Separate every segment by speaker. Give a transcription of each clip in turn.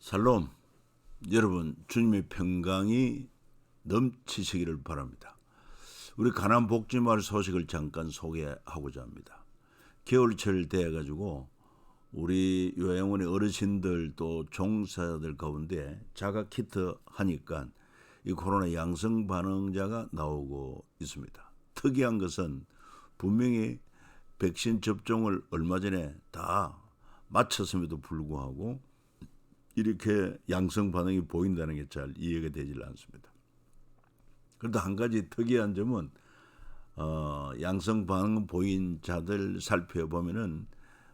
Speaker 1: 샬롬, 여러분 주님의 평강이 넘치시기를 바랍니다. 우리 가난 복지마을 소식을 잠깐 소개하고자 합니다. 겨울철 돼가지고 우리 요양원의 어르신들 또 종사자들 가운데 자가 키트 하니까 이 코로나 양성 반응자가 나오고 있습니다. 특이한 것은 분명히 백신 접종을 얼마 전에 다 마쳤음에도 불구하고 이렇게 양성 반응이 보인다는 게 잘 이해가 되질 않습니다. 그런데 한 가지 특이한 점은 양성 반응 보인 자들 살펴보면은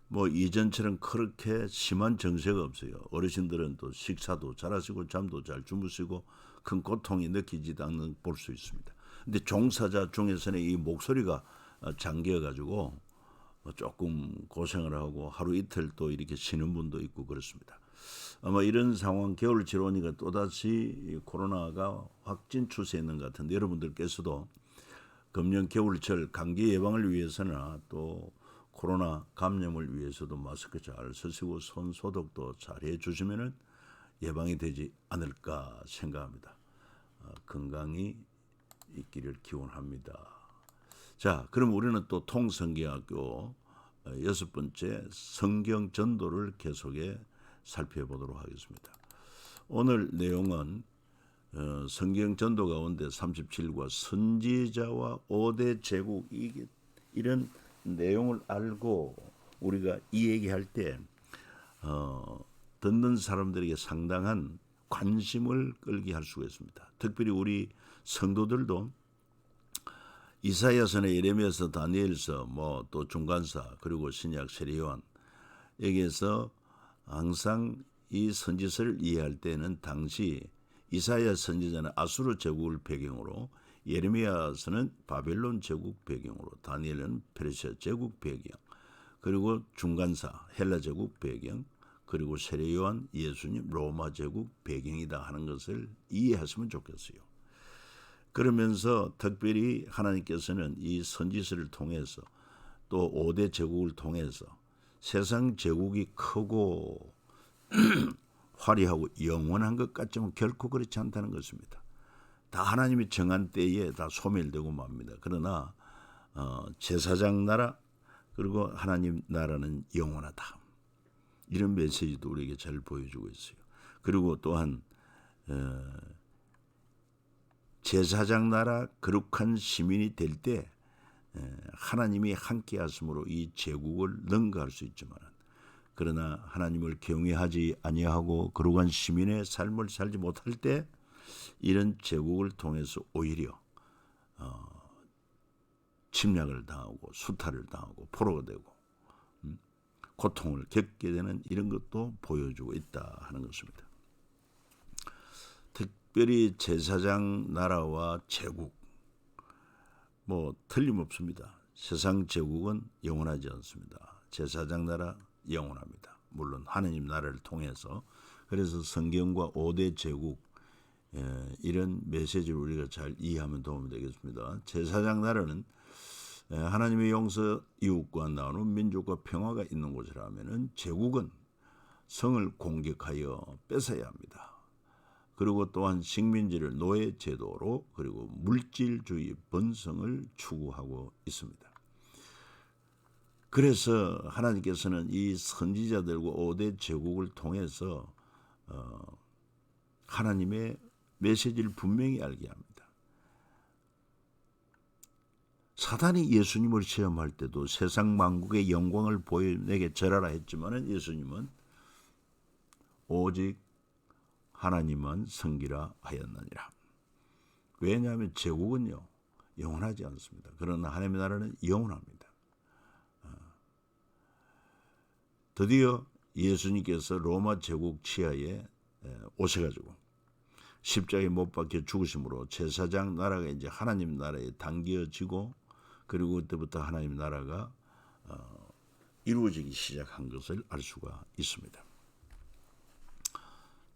Speaker 1: 뭐 이전처럼 그렇게 심한 증세가 없어요. 어르신들은 또 식사도 잘하시고 잠도 잘 주무시고 큰 고통이 느끼지도 않는 볼 수 있습니다. 근데 종사자 중에서는 이 목소리가 잠겨가지고 조금 고생을 하고 하루 이틀 또 이렇게 쉬는 분도 있고 그렇습니다. 아마 이런 상황 겨울철 오니까 또다시 코로나가 확진 추세에 있는 것 같은데 여러분들께서도 금년 겨울철 감기 예방을 위해서나 또 코로나 감염을 위해서도 마스크 잘 쓰시고 손 소독도 잘 해주시면 예방이 되지 않을까 생각합니다. 건강이 있기를 기원합니다. 자, 그럼 우리는 또 통성경학교 6번째 성경 전도를 계속해 살펴보도록 하겠습니다. 오늘 내용은 성경 전도 가운데 37과 선지자와 5대 제국 이런 내용을 알고 우리가 이 얘기할 때 듣는 사람들에게 상당한 관심을 끌게 할 수가 있습니다. 특별히 우리 성도들도 이사야서나 예레미야서, 다니엘서, 뭐 또 중간사 그리고 신약 세례요한 여기에서 항상 이 선지서를 이해할 때는 당시 이사야 선지자는 아수르 제국을 배경으로, 예레미야서는 바벨론 제국 배경으로, 다니엘은 페르시아 제국 배경, 그리고 중간사 헬라 제국 배경, 그리고 세례요한 예수님 로마 제국 배경이다 하는 것을 이해하시면 좋겠어요. 그러면서 특별히 하나님께서는 이 선지서를 통해서 또 5대 제국을 통해서 세상 제국이 크고 화려하고 영원한 것 같지만 결코 그렇지 않다는 것입니다. 다 하나님이 정한 때에 다 소멸되고 맙니다. 그러나 제사장 나라 그리고 하나님 나라는 영원하다. 이런 메시지도 우리에게 잘 보여주고 있어요. 그리고 또한 제사장 나라 거룩한 시민이 될 때 하나님이 함께 하심으로 이 제국을 능가할 수 있지만, 그러나 하나님을 경외하지 아니하고 거룩한 시민의 삶을 살지 못할 때 이런 제국을 통해서 오히려 침략을 당하고 수탈을 당하고 포로가 되고 고통을 겪게 되는 이런 것도 보여주고 있다 하는 것입니다. 특별히 제사장 나라와 제국 뭐 틀림없습니다. 세상 제국은 영원하지 않습니다. 제사장 나라 영원합니다. 물론 하느님 나라를 통해서. 그래서 성경과 5대 제국 이런 메시지를 우리가 잘 이해하면 도움이 되겠습니다. 제사장 나라는 하나님의 용서, 이웃과 나누는 민족과 평화가 있는 곳이라면, 제국은 성을 공격하여 뺏어야 합니다. 그리고 또한 식민지를 노예 제도로, 그리고 물질주의 번성을 추구하고 있습니다. 그래서 하나님께서는 이 선지자들과 5대 제국을 통해서 하나님의 메시지를 분명히 알게 합니다. 사단이 예수님을 시험할 때도 세상 만국의 영광을 보여 내게 절하라 했지만 예수님은 오직 하나님만 섬기라 하였느니라. 왜냐하면 제국은요 영원하지 않습니다. 그러나 하나님의 나라는 영원합니다. 드디어 예수님께서 로마 제국 치하에 오셔가지고 십자가에 못 박혀 죽으심으로 제사장 나라가 이제 하나님 나라에 당겨지고, 그리고 그때부터 하나님 나라가 이루어지기 시작한 것을 알 수가 있습니다.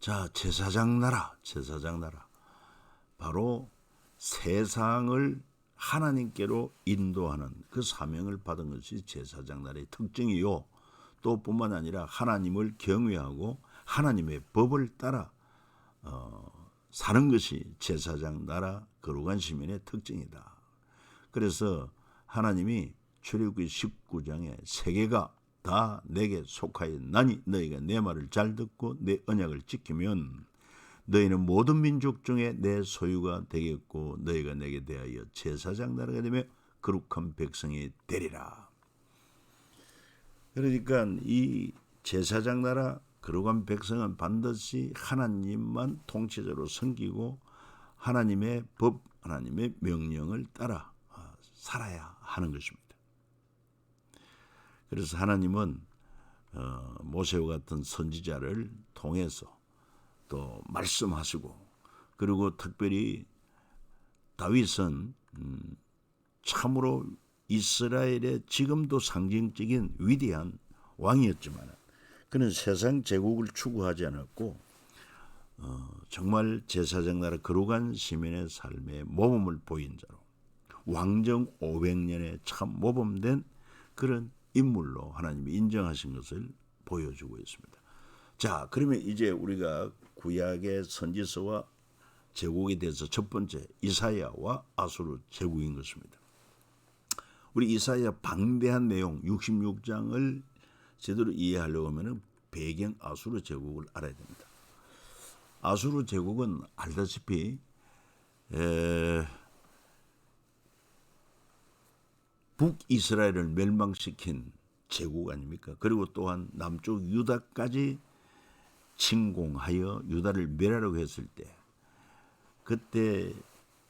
Speaker 1: 자, 제사장 나라. 바로 세상을 하나님께로 인도하는 그 사명을 받은 것이 제사장 나라의 특징이요. 또 뿐만 아니라 하나님을 경외하고 하나님의 법을 따라 사는 것이 제사장 나라 거룩한 시민의 특징이다. 그래서 하나님이 출애굽기 19장에 세계가 다 내게 속하였나니 너희가 내 말을 잘 듣고 내 언약을 지키면 너희는 모든 민족 중에 내 소유가 되겠고 너희가 내게 대하여 제사장 나라가 되며 거룩한 백성이 되리라. 그러니까 이 제사장 나라 거룩한 백성은 반드시 하나님만 통치자로 섬기고 하나님의 법, 하나님의 명령을 따라 살아야 하는 것입니다. 그래서 하나님은 모세와 같은 선지자를 통해서 또 말씀하시고, 그리고 특별히 다윗은 참으로 이스라엘의 지금도 상징적인 위대한 왕이었지만 그는 세상 제국을 추구하지 않았고 정말 제사장 나라 거룩한 시민의 삶의 모범을 보인 자로 왕정 500년에 참 모범된 그런 인물로 하나님이 인정하신 것을 보여주고 있습니다. 자, 그러면 이제 우리가 구약의 선지서와 제국에 대해서 첫 번째 이사야와 아수르 제국인 것입니다. 우리 이사야 방대한 내용 66장을 제대로 이해하려고 하면 배경 아수르 제국을 알아야 됩니다. 아수르 제국은 알다시피 북이스라엘을 멸망시킨 제국 아닙니까? 그리고 또한 남쪽 유다까지 침공하여 유다를 멸하려고 했을 때 그때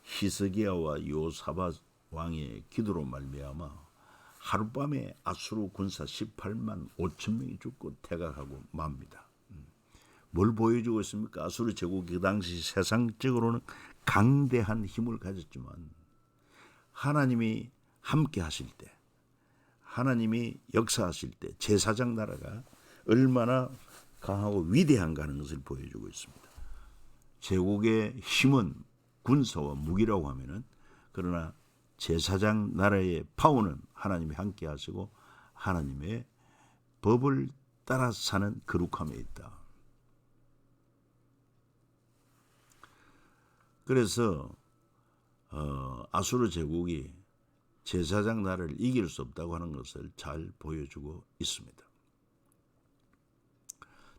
Speaker 1: 히스기야와 요사밧 왕의 기도로 말미암아 하룻밤에 아수르 군사 18만 5천 명이 죽고 퇴각하고 맙니다. 뭘 보여주고 있습니까? 아수르 제국이 그 당시 세상적으로는 강대한 힘을 가졌지만 하나님이 함께 하실 때, 하나님이 역사하실 때 제사장 나라가 얼마나 강하고 위대한가 하는 것을 보여주고 있습니다. 제국의 힘은 군사와 무기라고 하면은, 그러나 제사장 나라의 파워는 하나님이 함께 하시고 하나님의 법을 따라 사는 거룩함에 있다. 그래서 아수르 제국이 제사장 나라를 이길 수 없다고 하는 것을 잘 보여주고 있습니다.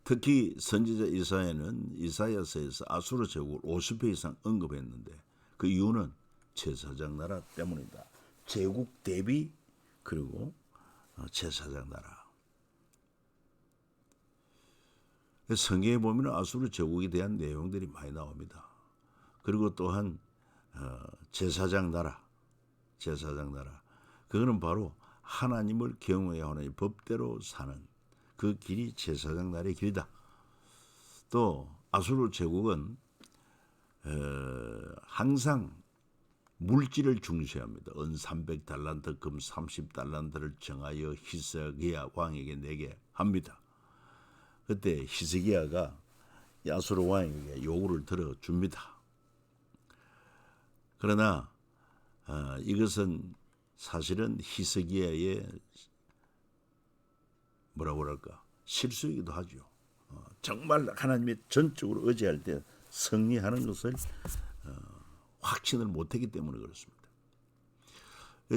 Speaker 1: 특히 선지자 이사야는 이사야서에서 아수르 제국을 50회 이상 언급했는데 그 이유는 제사장 나라 때문이다. 제국 대비 그리고 제사장 나라. 성경에 보면 아수르 제국에 대한 내용들이 많이 나옵니다. 그리고 또한 제사장 나라, 그거는 바로 하나님을 경외하여 하나님의 법대로 사는 그 길이 제사장 나라의 길이다. 또 아수르 제국은 항상 물질을 중시합니다. 은 300달란트, 금 30달란트를 정하여 히스기야 왕에게 내게 합니다. 그때 히스기야가 아수르 왕에게 요구를 들어줍니다. 그러나 이것은 사실은 히스기야의 뭐라고 그럴까 실수이기도 하죠. 정말 하나님의 전적으로 의지할 때 승리하는 것을 확신을 못했기 때문에 그렇습니다.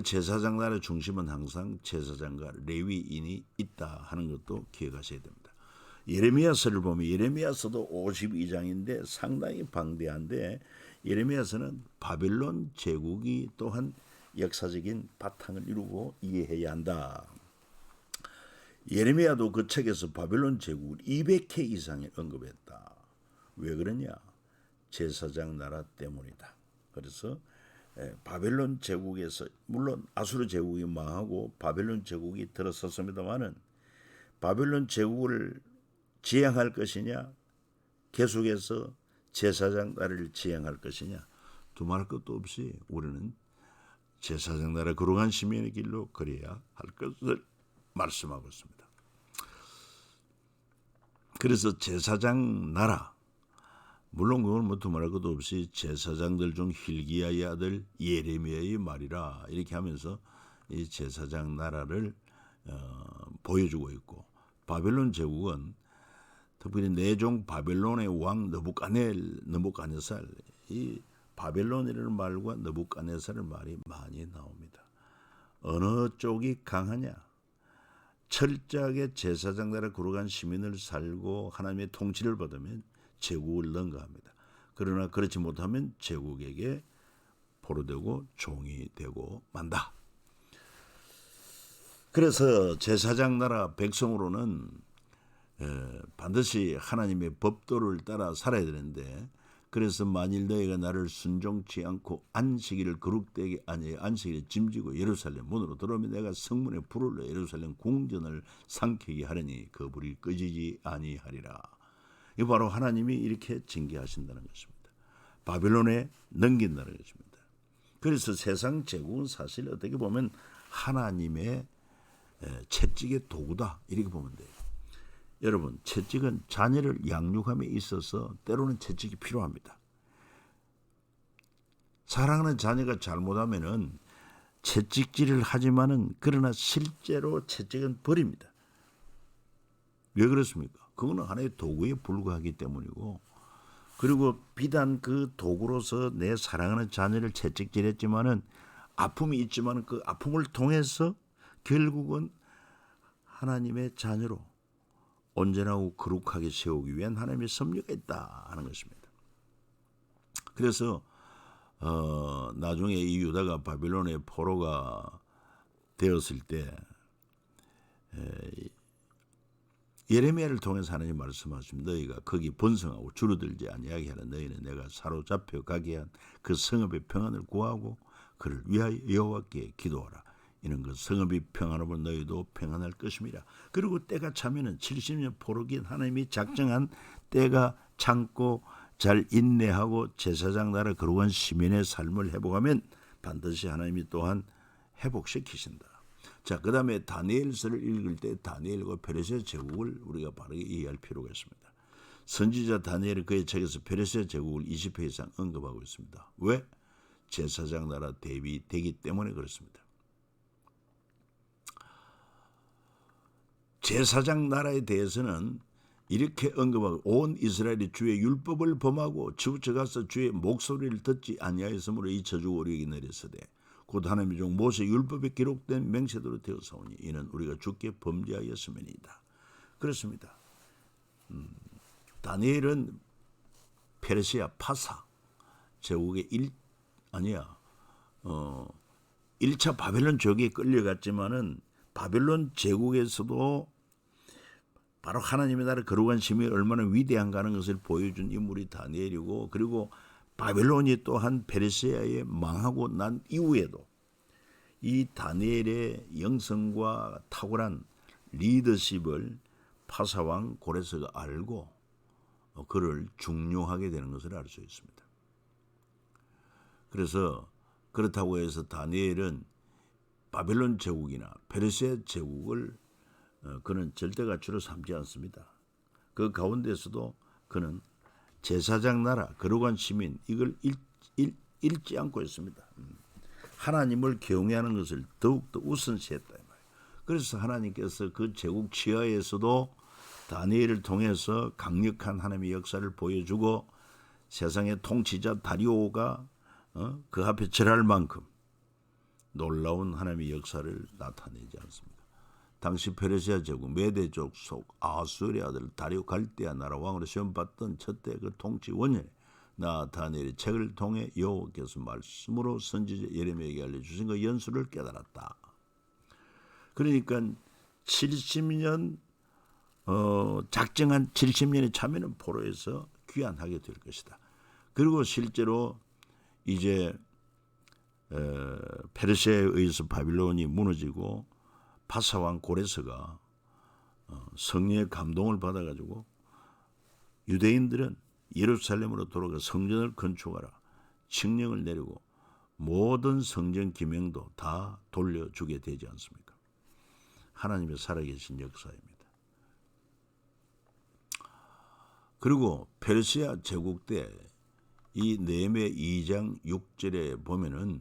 Speaker 1: 제사장 나라의 중심은 항상 제사장과 레위인이 있다 하는 것도 기억하셔야 됩니다. 예레미야서를 보면 예레미야서도 52장인데 상당히 방대한데 예레미야서는 바벨론 제국이 또한 역사적인 바탕을 이루고 이해해야 한다. 예레미야도 그 책에서 바벨론 제국을 200회 이상에 언급했다. 왜 그러냐? 제사장 나라 때문이다. 그래서 바벨론 제국에서 물론 아수르 제국이 망하고 바벨론 제국이 들어섰습니다마는 바벨론 제국을 지향할 것이냐 계속해서 제사장 나라를 지향할 것이냐 두말할 것도 없이 우리는 제사장 나라 거룩한 시민의 길로 걸어야 할 것을 말씀하고 있습니다. 그래서 제사장 나라 물론 그건 뭐 두말할 것도 없이 제사장들 중 hil기야의 아들 예레미야의 말이라 이렇게 하면서 이 제사장 나라를 보여주고 있고 바벨론 제국은 특별히 내종 바벨론의 왕 느부갓네살, 이 바벨론이라는 말과 느부갓네살의 말이 많이 나옵니다. 어느 쪽이 강하냐? 철저하게 제사장 나라 거룩한 시민을 살고 하나님의 통치를 받으면 제국을 능가합니다. 그러나 그렇지 못하면 제국에게 포로되고 종이 되고 만다. 그래서 제사장 나라 백성으로는 반드시 하나님의 법도를 따라 살아야 되는데, 그래서 만일 너희가 나를 순종치 않고 안식일을 거룩되게 아니하여 안식일에 짐지고 예루살렘 문으로 들어오면 내가 성문에 불을 내어 예루살렘 궁전을 삼키게 하려니 그 불이 꺼지지 아니하리라. 이 바로 하나님이 이렇게 징계하신다는 것입니다. 바벨론에 넘긴다는 것입니다. 그래서 세상 제국은 사실 어떻게 보면 하나님의 채찍의 도구다, 이렇게 보면 돼요. 여러분, 채찍은 자녀를 양육함에 있어서 때로는 채찍이 필요합니다. 사랑하는 자녀가 잘못하면은 채찍질을 하지만은 그러나 실제로 채찍은 버립니다. 왜 그렇습니까? 그거는 하나의 도구에 불과하기 때문이고, 그리고 비단 그 도구로서 내 사랑하는 자녀를 채찍질했지만은 아픔이 있지만은 그 아픔을 통해서 결국은 하나님의 자녀로 온전하고 거룩하게 세우기 위한 하나님의 섭리가 있다 하는 것입니다. 그래서 나중에 이 유다가 바빌론의 포로가 되었을 때 예레미야를 통해서 하나님 말씀하십니다. 너희가 거기 번성하고 줄어들지 아니하게 하는 너희는 내가 사로잡혀 가게 한 그 성읍의 평안을 구하고 그를 위하여 여호와께 기도하라. 이는 그 성읍이 평안하면 너희도 평안할 것임이라. 그리고 때가 차면은 70년 포로긴 하나님이 작정한 때가 참고 잘 인내하고 제사장 나라 거룩한 시민의 삶을 회복하면 반드시 하나님이 또한 회복시키신다. 자, 그 다음에 다니엘서를 읽을 때 다니엘과 페르시아 제국을 우리가 바르게 이해할 필요가 있습니다. 선지자 다니엘은 그의 책에서 페르시아 제국을 20회 이상 언급하고 있습니다. 왜? 제사장 나라 대비되기 때문에 그렇습니다. 제사장 나라에 대해서는 이렇게 언급하고 온 이스라엘이 주의 율법을 범하고 치우쳐가서 주의 목소리를 듣지 아니하였으므로 이 저주가 우리에게 내렸으되 곧 하나님의 종 모세 율법에 기록된 맹세대로 되어사오니 이는 우리가 주께 범죄하였음이니이다. 그렇습니다. 다니엘은 페르시아 파사 제국의 1차 바벨론 제국에 끌려갔지만은 바벨론 제국에서도 바로 하나님의 나라 거룩한 시민이 얼마나 위대한가 하는 것을 보여준 인물이 다니엘이고, 그리고 바벨론이 또한 페르시아에 망하고 난 이후에도 이 다니엘의 영성과 탁월한 리더십을 파사왕 고레스가 알고 그를 중용하게 되는 것을 알 수 있습니다. 그래서 그렇다고 해서 다니엘은 바벨론 제국이나 페르시아 제국을 그는 절대 가치로 삼지 않습니다. 그 가운데서도 그는 제사장 나라, 거룩한 시민, 이걸 잃지 않고 있습니다. 하나님을 경외하는 것을 더욱더 우선시했다. 그래서 하나님께서 그 제국 치하에서도 다니엘을 통해서 강력한 하나님의 역사를 보여주고 세상의 통치자 다리오가 그 앞에 절할 만큼 놀라운 하나님의 역사를 나타내지 않습니다. 당시 페르시아 제국 메대족 속 아수르의 아들 다리오 갈대아 나라 왕으로 시험받던 첫째 그 통치 원년에 나 다니엘의 책을 통해 여호와께서 말씀으로 선지자 예레미야에게 알려주신 그 연수를 깨달았다. 그러니까 70년 작정한 70년의 참여는 포로에서 귀환하게 될 것이다. 그리고 실제로 이제 페르시아에 의해서 바빌론이 무너지고 파사왕 고레스가 성령의 감동을 받아가지고 유대인들은 예루살렘으로 돌아가 성전을 건축하라 칙령을 내리고 모든 성전 기명도 다 돌려주게 되지 않습니까? 하나님의 살아계신 역사입니다. 그리고 페르시아 제국 때 이 느헤미야 2장 6절에 보면은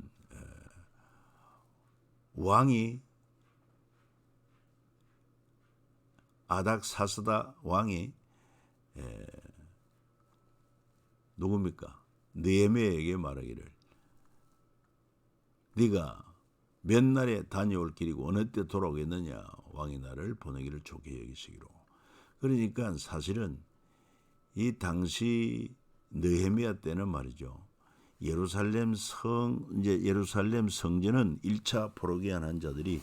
Speaker 1: 왕이 아닥사스다 왕이 누굽니까? 느헤미야에게 말하기를 네가 몇 날에 다녀올 길이고 어느 때 돌아오겠느냐 왕이 나를 보내기를 좋게 여기시기로. 그러니까 사실은 이 당시 느헤미야 때는 말이죠. 예루살렘 성전은 1차 포로기한 자들이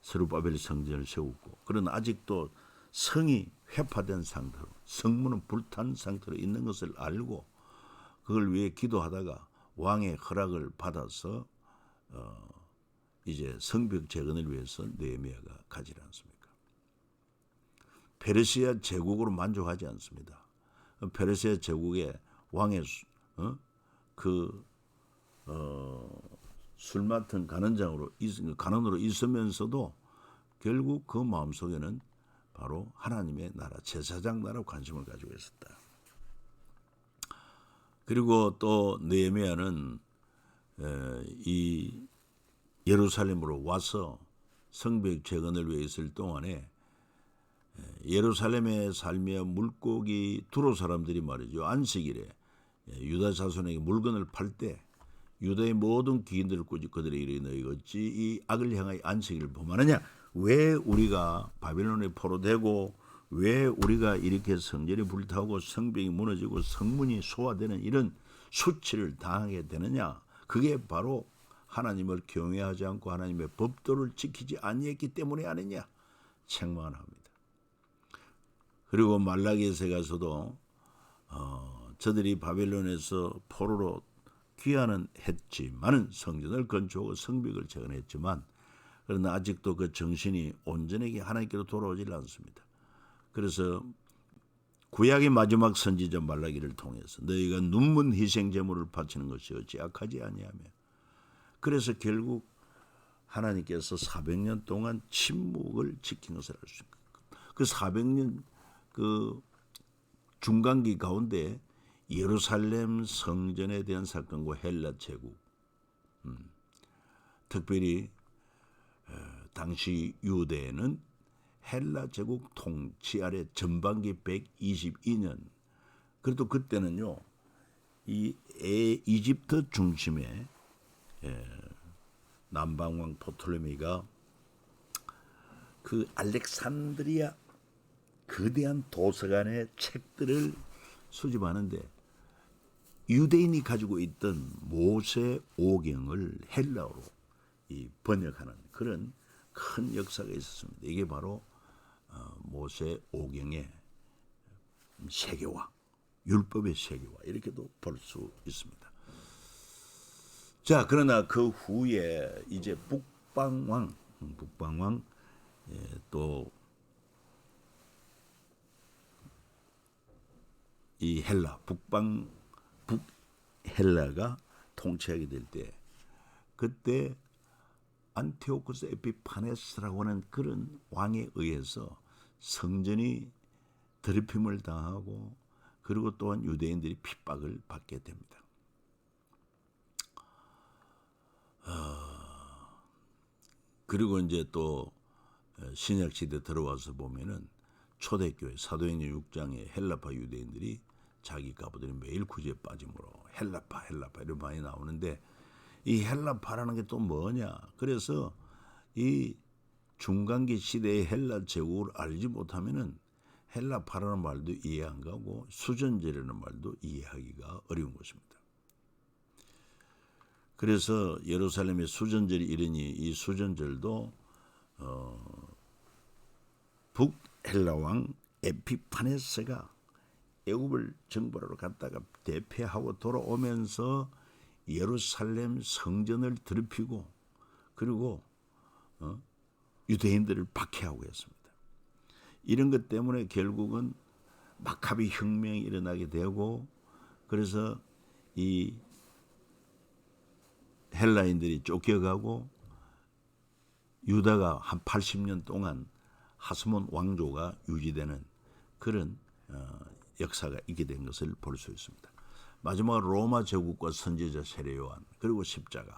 Speaker 1: 스룹바벨 성전을 세웠고, 그러나 아직도 성이 회파된 상태로, 성문은 불탄 상태로 있는 것을 알고 그걸 위해 기도하다가 왕의 허락을 받아서 이제 성벽 재건을 위해서 느헤미야가 가지 않습니까? 페르시아 제국으로 만족하지 않습니다. 페르시아 제국의 왕의 술 맡은 간원으로 있으면서도 결국 그 마음속에는 바로 하나님의 나라, 제사장 나라 관심을 가지고 있었다. 그리고 또 느헤미야는 이 예루살렘으로 와서 성벽 재건을 위해 있을 동안에 예루살렘에 살며 물고기 두로 사람들이 말이죠. 안식일에 유다 자손에게 물건을 팔 때 유다의 모든 귀인들을 꾸짖 그들의 일에 너희가 어찌 이 악을 향하여 안식일을 범하느냐? 왜 우리가 바빌론에 포로되고 왜 우리가 이렇게 성전이 불타고 성벽이 무너지고 성문이 소화되는 이런 수치를 당하게 되느냐? 그게 바로 하나님을 경외하지 않고 하나님의 법도를 지키지 아니했기 때문에 아니냐? 책망합니다. 그리고 말라기에서 가서도 저들이 바벨론에서 포로로 귀환은 했지만은 성전을 건축하고 성벽을 재건했지만 그러나 아직도 그 정신이 온전하게 하나님께로 돌아오질 않습니다. 그래서 구약의 마지막 선지자 말라기를 통해서 너희가 눈먼 희생 제물을 바치는 것이 어찌 악하지 아니하며, 그래서 결국 하나님께서 400년 동안 침묵을 지킨 것을 알 수 있습니다. 그 400년 그 중간기 가운데 예루살렘 성전에 대한 사건과 헬라 제국, 특별히 당시 유대는 헬라 제국 통치 아래 전반기 122년, 그래도 그때는요 이 이집트 중심의 남방왕 토톨레미가 그 알렉산드리아 거대한 도서관의 책들을 수집하는데 유대인이 가지고 있던 모세 오경을 헬라어로 번역하는 그런 큰 역사가 있었습니다. 이게 바로 모세 오경의 세계화, 율법의 세계화 이렇게도 볼 수 있습니다. 자, 그러나 그 후에 이제 북방왕 또 이 헬라 북헬라가 통치하게 될 때, 그때 안티오쿠스 에피파네스라고 하는 그런 왕에 의해서 성전이 더럽힘을 당하고 그리고 또한 유대인들이 핍박을 받게 됩니다. 그리고 이제 또 신약 시대 들어와서 보면은 초대교회 사도행전 6장에 헬라파 유대인들이 자기 가부들이 매일 구제에 빠짐으로 헬라파 이런 말이 나오는데, 이 헬라파라는 게 또 뭐냐? 그래서 이 중간기 시대의 헬라 제국을 알지 못하면은 헬라파라는 말도 이해 안 가고 수전제라는 말도 이해하기가 어려운 것입니다. 그래서 예루살렘에 수전절이 이르니 이 수전절도 북헬라 왕 에피파네스가 애굽을 정벌하러 갔다가 대패하고 돌아오면서 예루살렘 성전을 더럽히고 그리고 유대인들을 박해하고 했습니다. 이런 것 때문에 결국은 마카비 혁명이 일어나게 되고, 그래서 이 헬라인들이 쫓겨가고 유다가 한 80년 동안 하스몬 왕조가 유지되는 그런 역사가 있게 된 것을 볼 수 있습니다. 마지막 로마 제국과 선지자 세례요한 그리고 십자가.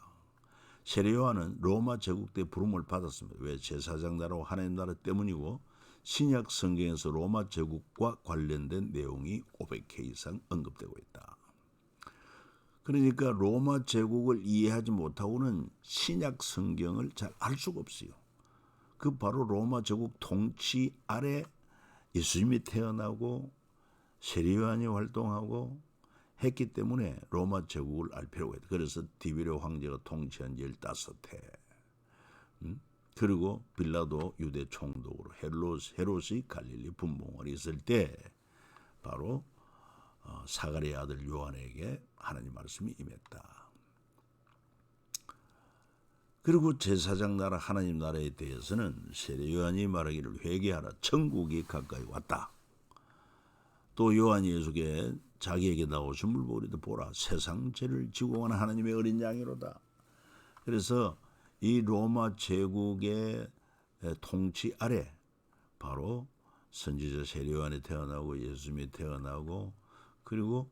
Speaker 1: 세례요한은 로마 제국 때 부름을 받았습니다. 왜? 제사장 나라와 하나님 나라 때문이고, 신약 성경에서 로마 제국과 관련된 내용이 500회 이상 언급되고 있다. 그러니까 로마 제국을 이해하지 못하고는 신약 성경을 잘 알 수가 없어요. 그 바로 로마 제국 통치 아래 예수님이 태어나고 세례요한이 활동하고 했기 때문에 로마 제국을 알 필요가 있다. 그래서 디베레 황제가 통치한 15해, 그리고 빌라도 유대 총독으로 헤롯이 갈릴리 분봉을 있을 때 바로 사가랴의 아들 요한에게 하나님 말씀이 임했다. 그리고 제사장 나라 하나님 나라에 대해서는 세례 요한이 말하기를 회개하라, 천국이 가까이 왔다. 또 요한이 예수께 자기에게 나오심을 보리도 보라, 세상 죄를 지고 가는 하나님의 어린 양이로다. 그래서 이 로마 제국의 통치 아래 바로 선지자 세례 요한이 태어나고 예수님이 태어나고 그리고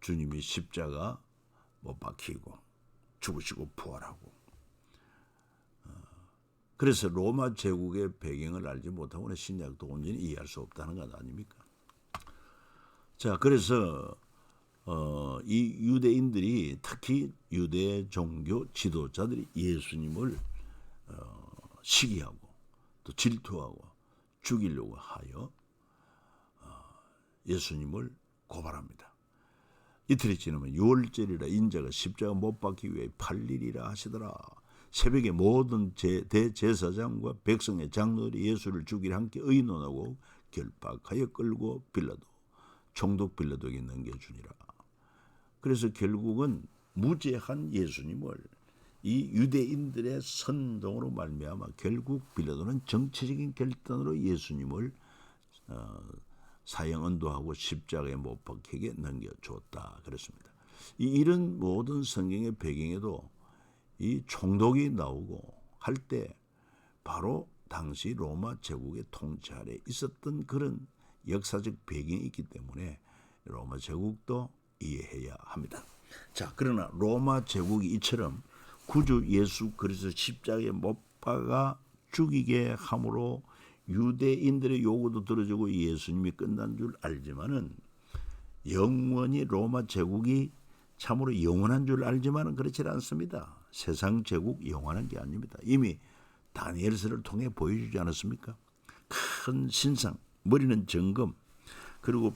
Speaker 1: 주님이 십자가 못 박히고 죽으시고 부활하고, 그래서 로마 제국의 배경을 알지 못하고는 신약도 온전히 이해할 수 없다는 것 아닙니까? 자, 그래서 이 유대인들이, 특히 유대 종교 지도자들이 예수님을 시기하고 또 질투하고 죽이려고 하여 예수님을 고발합니다. 이틀이 지나면 유월절이라 인자가 십자가 못 박기 위해 8일이라 하시더라. 새벽에 모든 대제사장과 백성의 장로들이 예수를 죽이려 함께 의논하고 결박하여 끌고 빌라도 총독 빌라도에게 넘겨주니라. 그래서 결국은 무죄한 예수님을 이 유대인들의 선동으로 말미암아 결국 빌라도는 정치적인 결단으로 예수님을 사형 언도하고 십자가에 못 박히게 넘겨줬다 그랬습니다. 이런 모든 성경의 배경에도 이 총독이 나오고 할 때 바로 당시 로마 제국의 통치 아래 있었던 그런 역사적 배경이 있기 때문에 로마 제국도 이해해야 합니다. 자, 그러나 로마 제국이 이처럼 구주 예수 그리스도 십자가에 못 박아 죽이게 함으로 유대인들의 요구도 들어주고 예수님이 끝난 줄 알지만은, 영원히 로마 제국이 참으로 영원한 줄 알지만은 그렇지 않습니다. 세상 제국 영원한 게 아닙니다. 이미 다니엘서를 통해 보여주지 않았습니까? 큰 신상, 머리는 정금, 그리고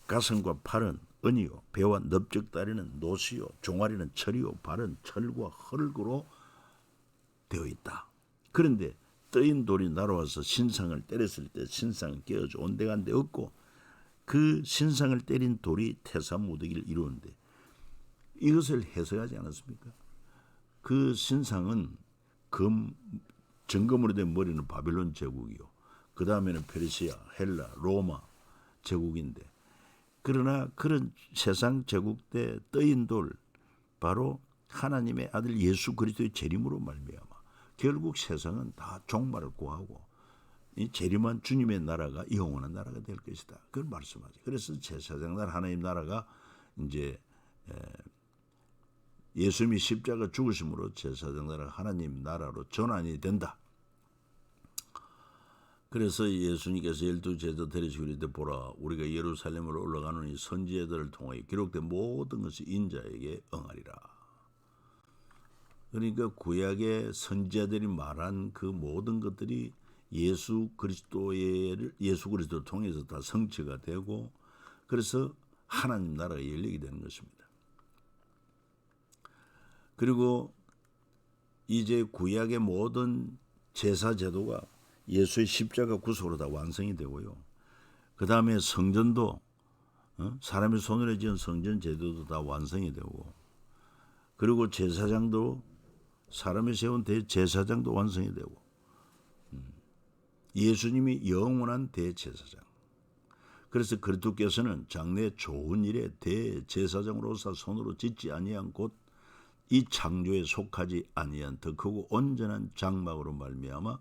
Speaker 1: 가슴과 팔은 은이요, 배와 넓적다리는 노수요, 종아리는 철이요, 발은 철과 흙으로 되어 있다. 그런데 떠인 돌이 날아와서 신상을 때렸을 때 신상은 깨어져 온데간데 없고, 그 신상을 때린 돌이 태사무더기를 이루는데 이것을 해석하지 않았습니까? 그 신상은 정금으로 된 머리는 바빌론 제국이요, 그 다음에는 페르시아, 헬라, 로마 제국인데, 그러나 그런 세상 제국 때 떠인 돌, 바로 하나님의 아들 예수 그리스도의 재림으로 말미암아 결국 세상은 다 종말을 고하고 이 재림한 주님의 나라가 영원한 나라가 될 것이다. 그걸 말씀하죠. 그래서 제사장 나라, 하나님 나라가 이제 예수님이 십자가 죽으심으로 제사장 나라 하나님 나라로 전환이 된다. 그래서 예수님께서 12제자 데리시고 이르되 보라, 우리가 예루살렘으로 올라가노니 선지자들을 통하여 기록된 모든 것이 인자에게 응하리라. 그러니까 구약의 선지자들이 말한 그 모든 것들이 예수 그리스도를 통해서 다 성취가 되고, 그래서 하나님 나라가 열리게 되는 것입니다. 그리고 이제 구약의 모든 제사 제도가 예수의 십자가 구속으로 다 완성이 되고요. 그 다음에 성전도 사람의 손으로 지은 성전 제도도 다 완성이 되고, 그리고 제사장도 사람이 세운 대제사장도 완성이 되고, 예수님이 영원한 대제사장. 그래서 그리스도께서는 장래 좋은 일에 대제사장으로서 손으로 짓지 아니한 곧 이 창조에 속하지 아니한 더 크고 온전한 장막으로 말미암아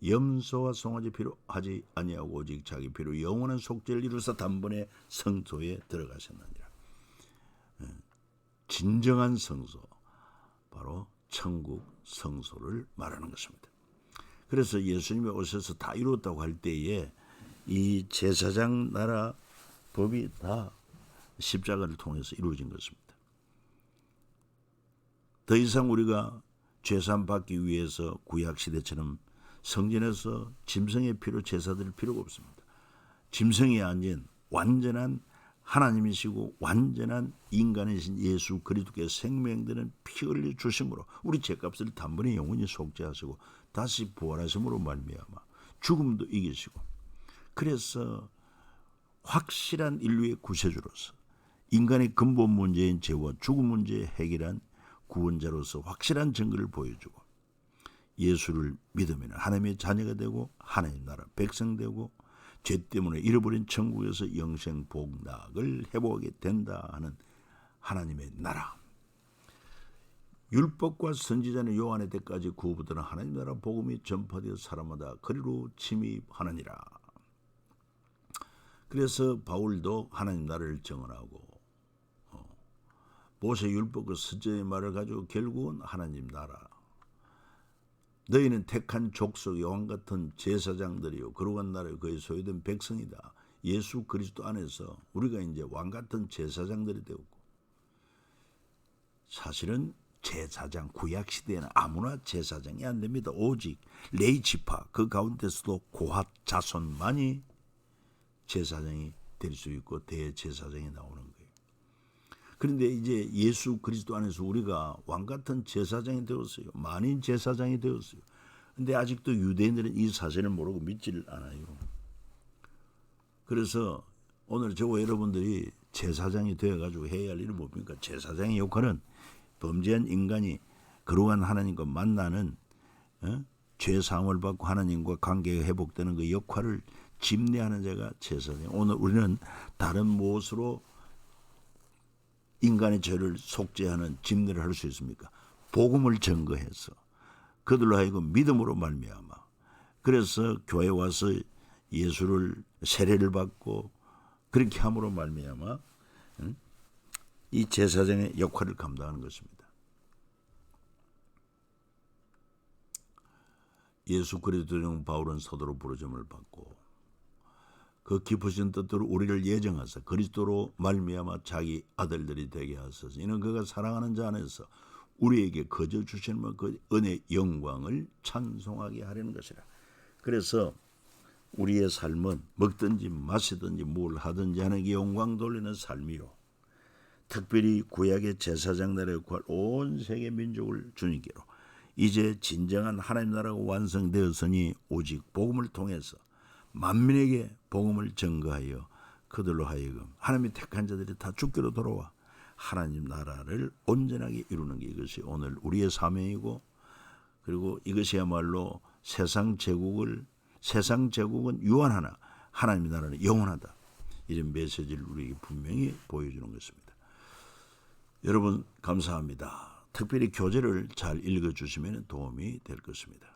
Speaker 1: 염소와 송아지 피로 하지 아니하고 오직 자기 피로 영원한 속죄를 이루사 단번에 성소에 들어가셨느니라. 진정한 성소, 바로 천국 성소를 말하는 것입니다. 그래서 예수님이 오셔서 다 이루었다고 할 때에 이 제사장 나라 법이 다 십자가를 통해서 이루어진 것입니다. 더 이상 우리가 죄산 받기 위해서 구약시대처럼 성전에서 짐승의 피로 제사 드릴 필요가 없습니다. 짐승이 아닌 완전한 하나님이시고 완전한 인간이신 예수 그리스도께 생명되는 피 흘려 주심으로 우리 죄값을 단번에 영원히 속죄하시고 다시 부활하심으로 말미암아 죽음도 이기시고, 그래서 확실한 인류의 구세주로서 인간의 근본 문제인 죄와 죽음 문제의 해결한 구원자로서 확실한 증거를 보여주고, 예수를 믿으면 하나님의 자녀가 되고 하나님 나라 백성 되고 죄 때문에 잃어버린 천국에서 영생 복락을 회복하게 된다 하는 하나님의 나라. 율법과 선지자는 요한의 때까지 구부되는 하나님 나라 복음이 전파되어 사람마다 그리로 침입하느니라. 그래서 바울도 하나님 나라를 증언하고 모세 율법과 선지자의 말을 가지고 결국은 하나님 나라. 너희는 택한 족속 여왕 같은 제사장들이요 거룩한 나라에 그의 소유된 백성이다. 예수 그리스도 안에서 우리가 이제 왕 같은 제사장들이 되었고, 사실은 제사장 구약 시대에는 아무나 제사장이 안 됩니다. 오직 레위 지파 그 가운데서도 고핫 자손만이 제사장이 될 수 있고 대제사장이 나오는 거예요. 그런데 이제 예수 그리스도 안에서 우리가 왕 같은 제사장이 되었어요. 만인 제사장이 되었어요. 그런데 아직도 유대인들은 이 사실을 모르고 믿지를 않아요. 그래서 오늘 저와 여러분들이 제사장이 되어가지고 해야 할 일은 뭡니까? 제사장의 역할은 범죄한 인간이 거룩한 하나님과 만나는 죄 사함을 받고 하나님과 관계가 회복되는 그 역할을 집례하는 자가 제사장. 오늘 우리는 다른 무엇으로 인간의 죄를 속죄하는 집례를 할 수 있습니까? 복음을 증거해서 그들로 하여금 믿음으로 말미암아, 그래서 교회 와서 예수를 세례를 받고 그렇게 함으로 말미암아 이 제사장의 역할을 감당하는 것입니다. 예수 그리스도 중 바울은 사도로 부르심을 받고 그 깊으신 뜻대로 우리를 예정하사 그리스도로 말미암아 자기 아들들이 되게 하소서. 이는 그가 사랑하는 자 안에서 우리에게 거저 주시는 그 은혜의 영광을 찬송하게 하려는 것이라. 그래서 우리의 삶은 먹든지 마시든지 뭘 하든지 하나님께 영광 돌리는 삶이요, 특별히 구약의 제사장들의 역할 온 세계 민족을 주님께로 이제 진정한 하나님 나라가 완성되었으니 오직 복음을 통해서 만민에게 복음을 증거하여 그들로 하여금 하나님의 택한 자들이 다 주께로 돌아와 하나님 나라를 온전하게 이루는 게 이것이 오늘 우리의 사명이고, 그리고 이것이야말로 세상 제국은 유한하나 하나님 나라는 영원하다, 이런 메시지를 우리에게 분명히 보여주는 것입니다. 여러분 감사합니다. 특별히 교재를 잘 읽어주시면 도움이 될 것입니다.